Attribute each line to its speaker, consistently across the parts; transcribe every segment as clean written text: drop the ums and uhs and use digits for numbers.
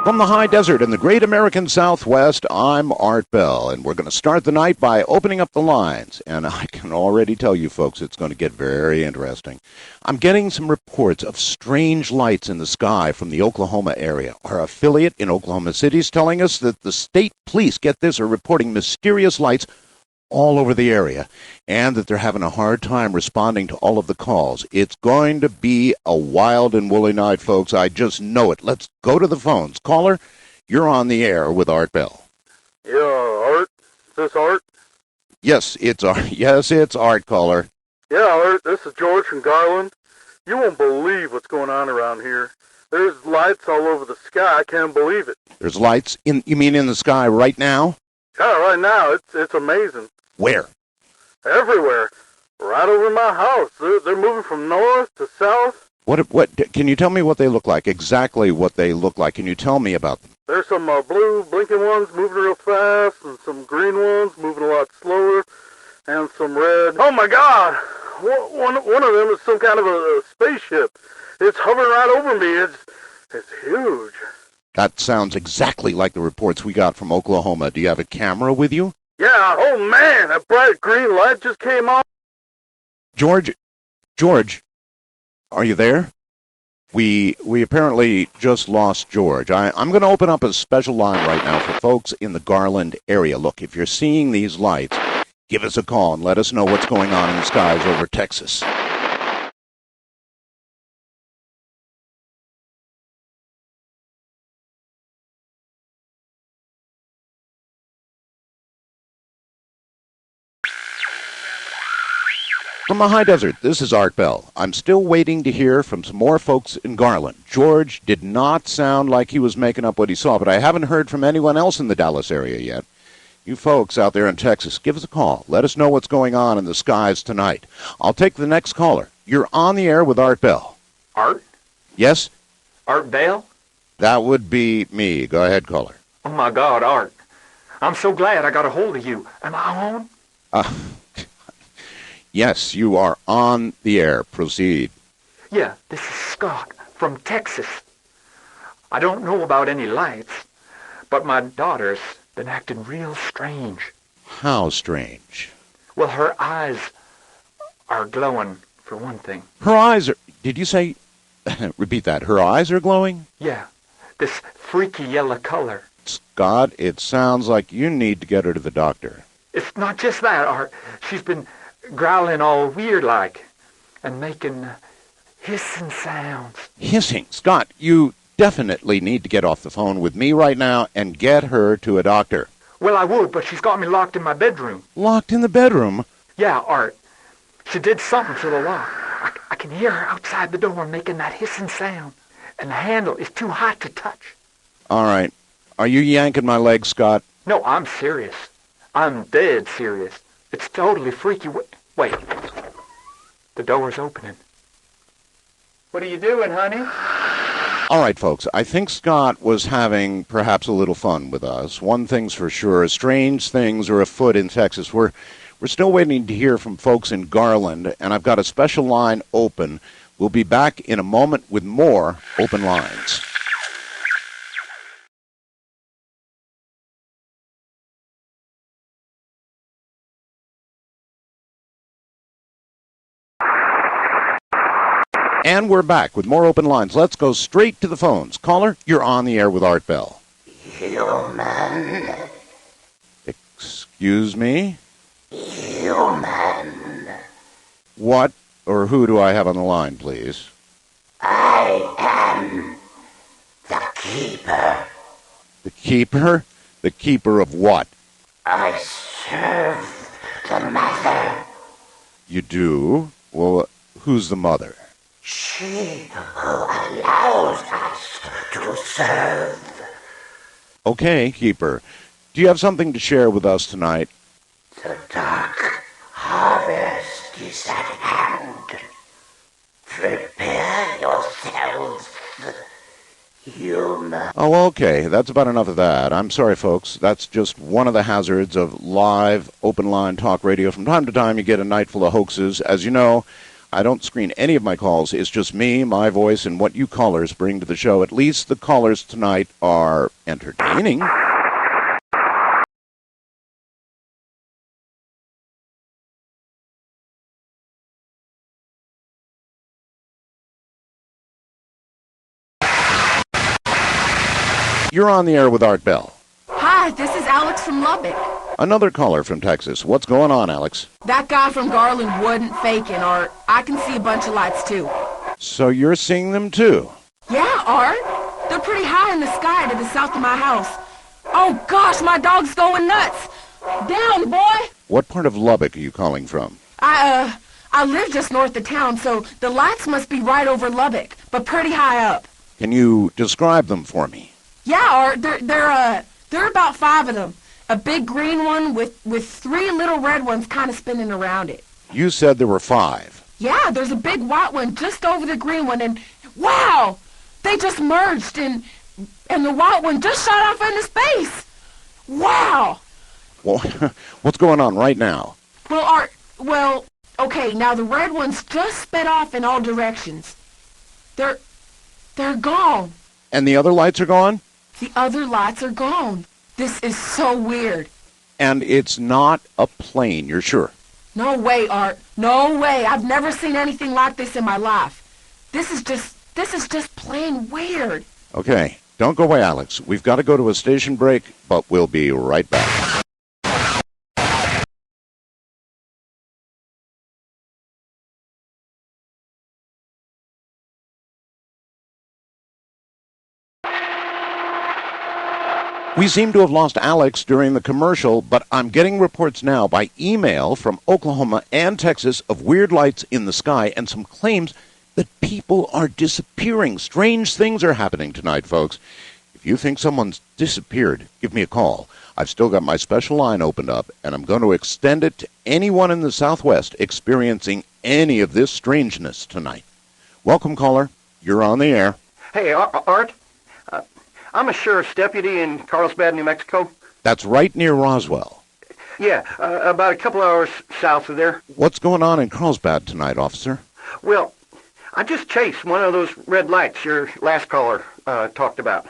Speaker 1: From the high desert in the great American Southwest, I'm Art Bell, and we're going to start the night by opening up the lines. And I can already tell you folks it's going to get very interesting. I'm getting some reports of strange lights in the sky from the Oklahoma area. Our affiliate in Oklahoma City is telling us that the state police, get this, are reporting mysterious lights all over the area, and that they're having a hard time responding to all of the calls. It's going to be a wild and woolly night, folks. I just know it. Let's go to the phones. Caller, you're on the air with Art Bell.
Speaker 2: Yeah, Art? Is this Art?
Speaker 1: Yes, it's Art. Yes, it's Art, caller.
Speaker 2: Yeah, Art, this is George from Garland. You won't believe what's going on around here. There's lights all over the sky. I can't believe it.
Speaker 1: There's lights you mean in the sky right now?
Speaker 2: Yeah, right now. It's amazing.
Speaker 1: Where?
Speaker 2: Everywhere. Right over my house. They're moving from north to south.
Speaker 1: What? Can you tell me what they look like? Exactly what they look like. Can you tell me about them?
Speaker 2: There's some blue blinking ones moving real fast, and some green ones moving a lot slower, and some red. Oh my God! One of them is some kind of a spaceship. It's hovering right over me. It's huge.
Speaker 1: That sounds exactly like the reports we got from Oklahoma. Do you have a camera with you?
Speaker 2: Yeah, oh man, that bright green light just came on.
Speaker 1: George, are you there? We apparently just lost George. I'm going to open up a special line right now for folks in the Garland area. Look, if you're seeing these lights, give us a call and let us know what's going on in the skies over Texas. From the high desert, this is Art Bell. I'm still waiting to hear from some more folks in Garland. George did not sound like he was making up what he saw, but I haven't heard from anyone else in the Dallas area yet. You folks out there in Texas, give us a call. Let us know what's going on in the skies tonight. I'll take the next caller. You're on the air with Art Bell.
Speaker 3: Art?
Speaker 1: Yes?
Speaker 3: Art Bell?
Speaker 1: That would be me. Go ahead, caller.
Speaker 3: Oh, my God, Art. I'm so glad I got a hold of you. Am I on?
Speaker 1: Yes, you are on the air. Proceed.
Speaker 3: Yeah, this is Scott from Texas. I don't know about any lights, but my daughter's been acting real strange.
Speaker 1: How strange?
Speaker 3: Well, her eyes are glowing, for one thing.
Speaker 1: Her eyes are... Did you say... Repeat that. Her eyes are glowing?
Speaker 3: Yeah, this freaky yellow color.
Speaker 1: Scott, it sounds like you need to get her to the doctor.
Speaker 3: It's not just that, Art. She's been growling all weird-like and making hissing sounds.
Speaker 1: Hissing? Scott, you definitely need to get off the phone with me right now and get her to a doctor.
Speaker 3: Well, I would, but she's got me locked in my bedroom.
Speaker 1: Locked in the bedroom?
Speaker 3: Yeah, Art. She did something to the lock. I can hear her outside the door making that hissing sound, and the handle is too hot to touch.
Speaker 1: All right. Are you yanking my leg, Scott?
Speaker 3: No, I'm serious. I'm dead serious. It's totally freaky. Wait. The door's opening. What are you doing, honey?
Speaker 1: All right, folks. I think Scott was having perhaps a little fun with us. One thing's for sure. Strange things are afoot in Texas. We're still waiting to hear from folks in Garland, and I've got a special line open. We'll be back in a moment with more open lines. And we're back with more open lines. Let's go straight to the phones. Caller, you're on the air with Art Bell.
Speaker 4: Human.
Speaker 1: Excuse me?
Speaker 4: Human.
Speaker 1: What or who do I have on the line, please?
Speaker 4: I am the keeper.
Speaker 1: The keeper? The keeper of what?
Speaker 4: I serve the mother.
Speaker 1: You do? Well, who's the mother?
Speaker 4: She who allows us to serve.
Speaker 1: Okay, keeper. Do you have something to share with us tonight?
Speaker 4: The dark harvest is at hand. Prepare yourselves, human.
Speaker 1: Oh, okay. That's about enough of that. I'm sorry, folks. That's just one of the hazards of live, open-line talk radio. From time to time, you get a night full of hoaxes. As you know, I don't screen any of my calls. It's just me, my voice, and what you callers bring to the show. At least the callers tonight are entertaining. You're on the air with Art Bell.
Speaker 5: Hi, this is Alex from Lubbock.
Speaker 1: Another caller from Texas. What's going on, Alex?
Speaker 5: That guy from Garland wasn't faking, Art. I can see a bunch of lights, too.
Speaker 1: So you're seeing them, too?
Speaker 5: Yeah, Art. They're pretty high in the sky to the south of my house. Oh, gosh, my dog's going nuts. Down, boy.
Speaker 1: What part of Lubbock are you calling from?
Speaker 5: I live just north of town, so the lights must be right over Lubbock, but pretty high up.
Speaker 1: Can you describe them for me?
Speaker 5: Yeah, Art, there are about 5 of them. A big green one with 3 little red ones kind of spinning around it.
Speaker 1: You said there were 5.
Speaker 5: Yeah, there's a big white one just over the green one, and wow! They just merged, and the white one just shot off into space. Wow!
Speaker 1: Well, what's going on right now?
Speaker 5: Okay, now the red ones just sped off in all directions. They're gone.
Speaker 1: And the other lights are gone?
Speaker 5: The other lights are gone. This is so weird.
Speaker 1: And it's not a plane, you're sure?
Speaker 5: No way, Art. No way. I've never seen anything like this in my life. This is just plain weird.
Speaker 1: Okay, don't go away, Alex. We've got to go to a station break, but we'll be right back. We seem to have lost Alex during the commercial, but I'm getting reports now by email from Oklahoma and Texas of weird lights in the sky and some claims that people are disappearing. Strange things are happening tonight, folks. If you think someone's disappeared, give me a call. I've still got my special line opened up, and I'm going to extend it to anyone in the Southwest experiencing any of this strangeness tonight. Welcome, caller. You're on the air.
Speaker 6: Hey, Art. I'm a sheriff's deputy in Carlsbad, New Mexico.
Speaker 1: That's right near Roswell.
Speaker 6: Yeah, about a couple hours south of there.
Speaker 1: What's going on in Carlsbad tonight, officer?
Speaker 6: Well, I just chased one of those red lights your last caller talked about.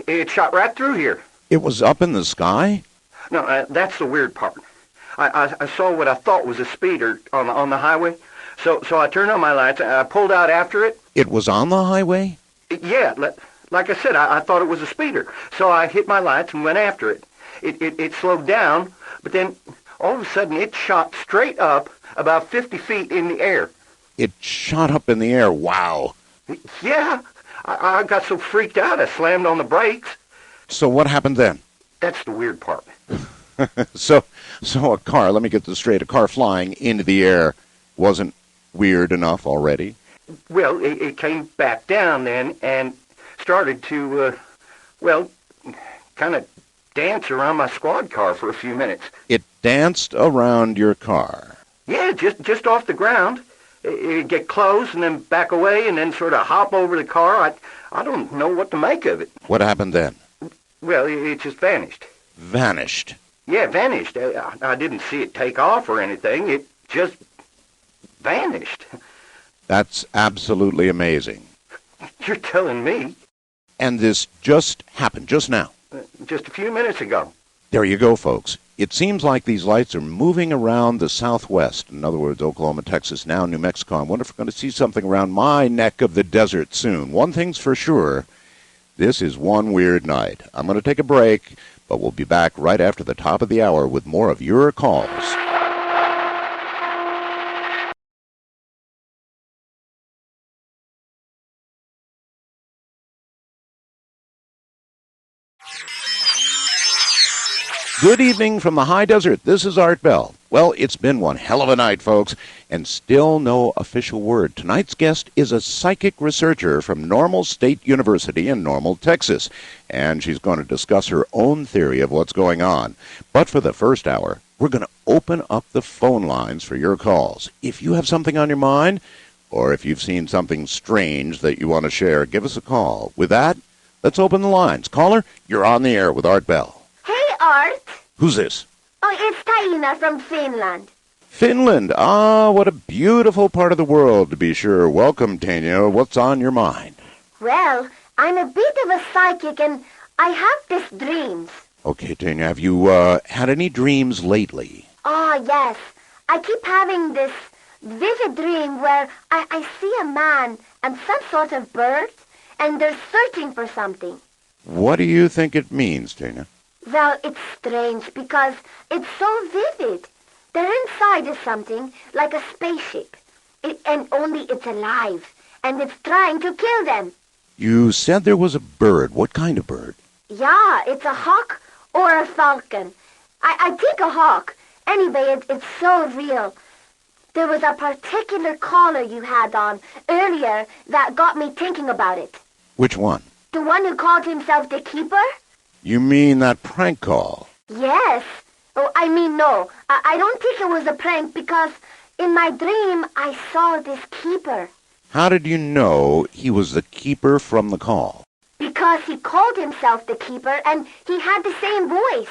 Speaker 6: It shot right through here.
Speaker 1: It was up in the sky?
Speaker 6: No, that's the weird part. I saw what I thought was a speeder on the highway, so I turned on my lights. I pulled out after it.
Speaker 1: It was on the highway?
Speaker 6: Yeah, like I said, I thought it was a speeder, so I hit my lights and went after it. It slowed down, but then all of a sudden it shot straight up about 50 feet in the air.
Speaker 1: It shot up in the air. Wow.
Speaker 6: Yeah, I got so freaked out I slammed on the brakes.
Speaker 1: So what happened then?
Speaker 6: That's the weird part.
Speaker 1: So a car, let me get this straight, a car flying into the air wasn't weird enough already?
Speaker 6: Well, it came back down then and started to, kind of dance around my squad car for a few minutes.
Speaker 1: It danced around your car?
Speaker 6: Yeah, just off the ground. It'd get close and then back away and then sort of hop over the car. I don't know what to make of it.
Speaker 1: What happened then?
Speaker 6: Well, it just vanished.
Speaker 1: Vanished?
Speaker 6: Yeah, vanished. I didn't see it take off or anything. It just vanished.
Speaker 1: That's absolutely amazing.
Speaker 6: You're telling me?
Speaker 1: And this just happened, just now?
Speaker 6: Just a few minutes ago.
Speaker 1: There you go, folks. It seems like these lights are moving around the Southwest. In other words, Oklahoma, Texas, now New Mexico. I wonder if we're going to see something around my neck of the desert soon. One thing's for sure, this is one weird night. I'm going to take a break, but we'll be back right after the top of the hour with more of your calls. Good evening from the high desert. This is Art Bell. Well, it's been one hell of a night, folks, and still no official word. Tonight's guest is a psychic researcher from Normal State University in Normal, Texas, and she's going to discuss her own theory of what's going on. But for the first hour, we're going to open up the phone lines for your calls. If you have something on your mind, or if you've seen something strange that you want to share, give us a call. With that, let's open the lines. Caller, you're on the air with Art Bell.
Speaker 7: Hey, Art.
Speaker 1: Who's this?
Speaker 7: Oh, it's Taina from Finland.
Speaker 1: Finland. Ah, what a beautiful part of the world, to be sure. Welcome, Tanya. What's on your mind?
Speaker 7: Well, I'm a bit of a psychic and I have these dreams.
Speaker 1: Okay, Tanya, have you had any dreams lately?
Speaker 7: Oh, yes. I keep having this vivid dream where I see a man and some sort of bird, and they're searching for something.
Speaker 1: What do you think it means, Tanya?
Speaker 7: Well, it's strange because it's so vivid. Their inside is something like a spaceship, and only it's alive, and it's trying to kill them.
Speaker 1: You said there was a bird. What kind of bird?
Speaker 7: Yeah, it's a hawk or a falcon. I think a hawk. Anyway, it's so real. There was a particular caller you had on earlier that got me thinking about it.
Speaker 1: Which one?
Speaker 7: The one who called himself the Keeper?
Speaker 1: You mean that prank call?
Speaker 7: Yes. Oh, I mean, no. I don't think it was a prank because in my dream I saw this Keeper.
Speaker 1: How did you know he was the keeper from the call?
Speaker 7: Because he called himself the Keeper and he had the same voice.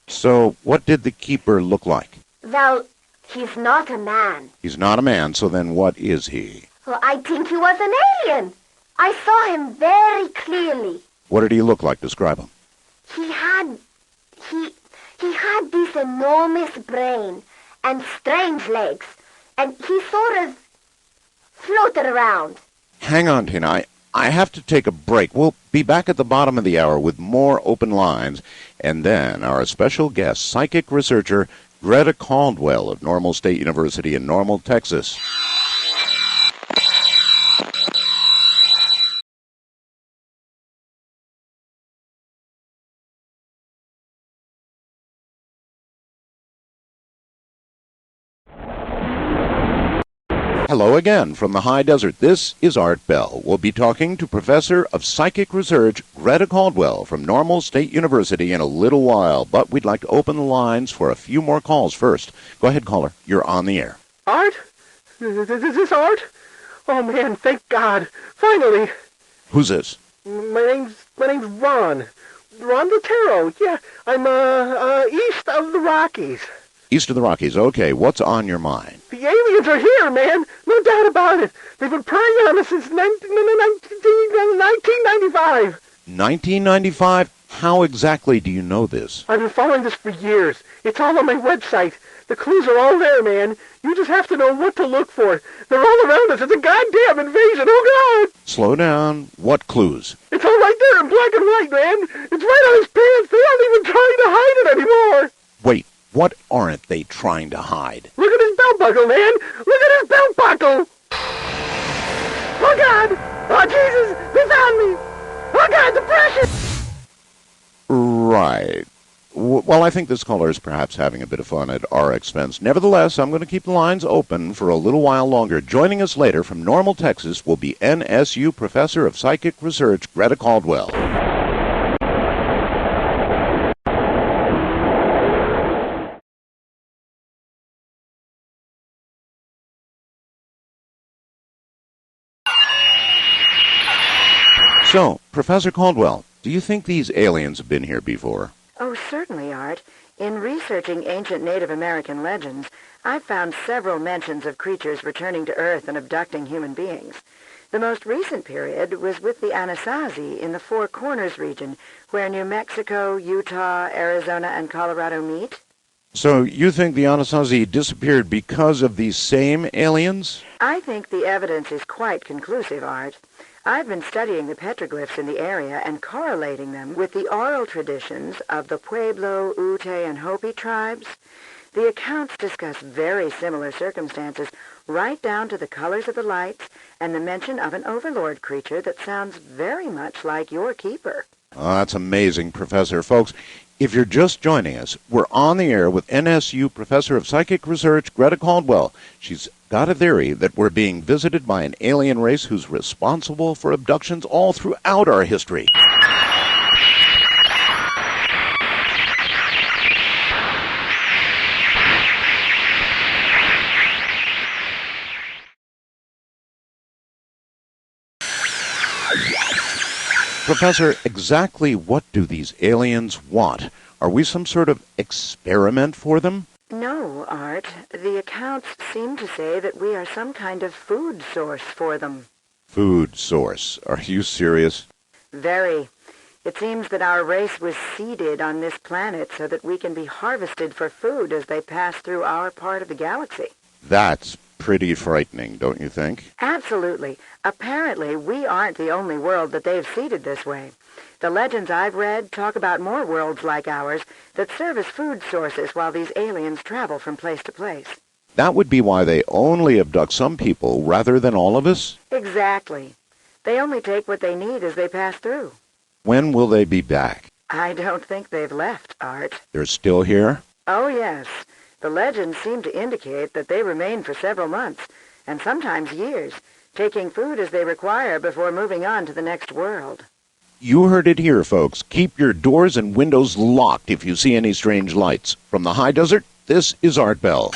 Speaker 1: So, what did the keeper look like?
Speaker 7: Well, he's not a man.
Speaker 1: He's not a man, so then what is he?
Speaker 7: Well, I think he was an alien. I saw him very clearly.
Speaker 1: What did he look like? Describe him.
Speaker 7: He had this enormous brain and strange legs, and he sort of floated around.
Speaker 1: Hang on, Tina. I have to take a break. We'll be back at the bottom of the hour with more open lines, and then our special guest, psychic researcher Greta Caldwell of Normal State University in Normal, Texas. Hello again from the high desert. This is Art Bell. We'll be talking to Professor of Psychic Research Greta Caldwell from Normal State University in a little while, but we'd like to open the lines for a few more calls first. Go ahead, caller. You're on the air.
Speaker 2: Art? Is this Art? Oh, man, thank God. Finally.
Speaker 1: Who's this?
Speaker 2: My name's Ron. Ron Lotero. Yeah, I'm, east of the Rockies.
Speaker 1: East of the Rockies. Okay, what's on your mind?
Speaker 2: The aliens are here, man. No doubt about it. They've been preying on us since 1995.
Speaker 1: 1995? How exactly do you know this?
Speaker 2: I've been following this for years. It's all on my website. The clues are all there, man. You just have to know what to look for. They're all around us. It's a goddamn invasion. Oh, God!
Speaker 1: Slow down. What clues?
Speaker 2: It's all right there in black and white, man. It's right on his pants. They aren't even trying to hide it anymore.
Speaker 1: Wait, what aren't they trying to hide?
Speaker 2: Look at his belt buckle, man. Look at his belt buckle. Oh, God. Oh, Jesus. They found me. Oh, God, the pressure.
Speaker 1: Right. Well, I think this caller is perhaps having a bit of fun at our expense. Nevertheless, I'm going to keep the lines open for a little while longer. Joining us later from Normal, Texas will be NSU Professor of Psychic Research, Greta Caldwell. So, Professor Caldwell, do you think these aliens have been here before?
Speaker 8: Oh, certainly, Art. In researching ancient Native American legends, I've found several mentions of creatures returning to Earth and abducting human beings. The most recent period was with the Anasazi in the Four Corners region, where New Mexico, Utah, Arizona, and Colorado meet.
Speaker 1: So you think the Anasazi disappeared because of these same aliens?
Speaker 8: I think the evidence is quite conclusive, Art. I've been studying the petroglyphs in the area and correlating them with the oral traditions of the Pueblo, Ute, and Hopi tribes. The accounts discuss very similar circumstances, right down to the colors of the lights and the mention of an overlord creature that sounds very much like your keeper.
Speaker 1: Oh, that's amazing, Professor. Folks, if you're just joining us, we're on the air with NSU Professor of Psychic Research, Greta Caldwell. She's got a theory that we're being visited by an alien race who's responsible for abductions all throughout our history. Professor, exactly what do these aliens want? Are we some sort of experiment for them?
Speaker 8: No, Art. The accounts seem to say that we are some kind of food source for them.
Speaker 1: Food source. Are you serious?
Speaker 8: Very. It seems that our race was seeded on this planet so that we can be harvested for food as they pass through our part of the galaxy.
Speaker 1: That's pretty frightening, don't you think?
Speaker 8: Absolutely. Apparently, we aren't the only world that they've seeded this way. The legends I've read talk about more worlds like ours that serve as food sources while these aliens travel from place to place.
Speaker 1: That would be why they only abduct some people rather than all of us?
Speaker 8: Exactly. They only take what they need as they pass through.
Speaker 1: When will they be back?
Speaker 8: I don't think they've left, Art.
Speaker 1: They're still here?
Speaker 8: Oh, yes. The legends seem to indicate that they remain for several months, and sometimes years, taking food as they require before moving on to the next world.
Speaker 1: You heard it here, folks. Keep your doors and windows locked if you see any strange lights. From the high desert, this is Art Bell.